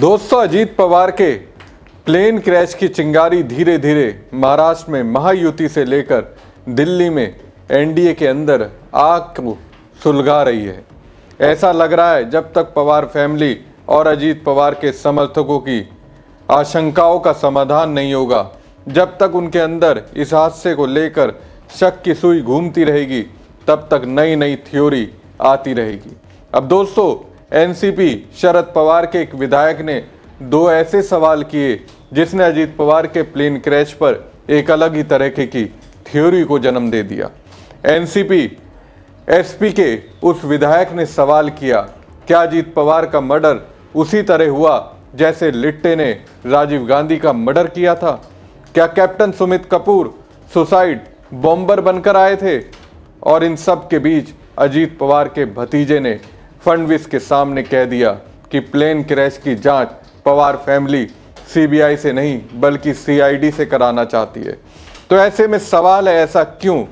दोस्तों, अजीत पवार के plane crash की चिंगारी धीरे धीरे महाराष्ट्र में महायुति से लेकर दिल्ली में एनडीए के अंदर आग को सुलगा रही है। ऐसा लग रहा है जब तक पवार फैमिली और अजीत पवार के समर्थकों की आशंकाओं का समाधान नहीं होगा, जब तक उनके अंदर इस हादसे को लेकर शक की सुई घूमती रहेगी, तब तक नई नई थ्योरी आती रहेगी। अब दोस्तों, एनसीपी शरद पवार के एक विधायक ने दो ऐसे सवाल किए जिसने अजीत पवार के प्लेन क्रैश पर एक अलग ही तरह की थ्योरी को जन्म दे दिया। एनसीपी एसपी के उस विधायक ने सवाल किया, क्या अजीत पवार का मर्डर उसी तरह हुआ जैसे लिट्टे ने राजीव गांधी का मर्डर किया था? क्या captain Sumit Kapoor suicide bomber बनकर आए थे? और इन सब के बीच अजीत पवार के भतीजे ने फडणवीस के सामने कह दिया कि प्लेन क्रैश की जांच पवार फैमिली सीबीआई से नहीं बल्कि सीआईडी से कराना चाहती है। तो ऐसे में सवाल है, ऐसा क्यों?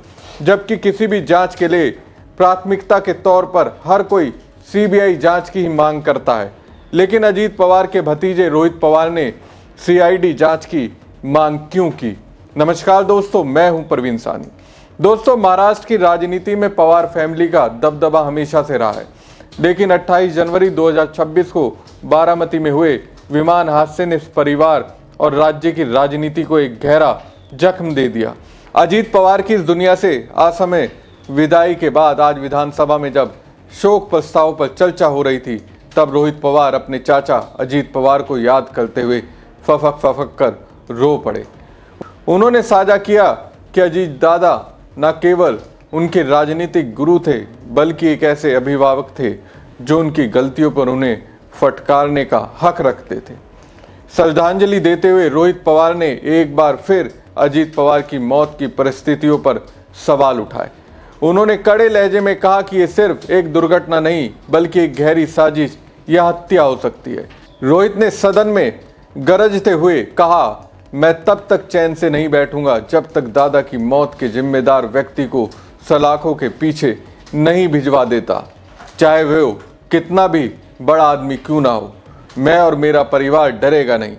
जबकि किसी भी जांच के लिए प्राथमिकता के तौर पर हर कोई सीबीआई जांच की ही मांग करता है, लेकिन अजीत पवार के भतीजे रोहित पवार ने सीआईडी जांच की मांग क्यों की? नमस्कार दोस्तों, मैं हूं प्रवीण सानी। दोस्तों, महाराष्ट्र की राजनीति में पवार फैमिली का दबदबा हमेशा से रहा है, लेकिन 28 जनवरी 2026 को बारामती में हुए विमान हादसे ने इस परिवार और राज्य की राजनीति को एक गहरा जख्म दे दिया। अजीत पवार की इस दुनिया से असमय विदाई के बाद आज विधानसभा में जब शोक प्रस्ताव पर चर्चा हो रही थी, तब रोहित पवार अपने चाचा अजीत पवार को याद करते हुए फफक कर रो पड़े। उन्होंने साझा किया कि अजीत दादा न केवल उनके राजनीतिक गुरु थे, बल्कि एक ऐसे अभिभावक थे जो उनकी गलतियों पर उन्हें फटकारने का हक रखते थे। श्रद्धांजलि देते हुए रोहित पवार ने एक बार फिर अजीत पवार की मौत की परिस्थितियों पर सवाल उठाए। उन्होंने कड़े लहजे में कहा कि ये सिर्फ एक दुर्घटना नहीं बल्कि एक गहरी साजिश या हत्या हो सकती है। रोहित ने सदन में गरजते हुए कहा, मैं तब तक चैन से नहीं बैठूंगा जब तक दादा की मौत के जिम्मेदार व्यक्ति को सलाखों के पीछे नहीं भिजवा देता, चाहे वो कितना भी बड़ा आदमी क्यों ना हो। मैं और मेरा परिवार डरेगा नहीं।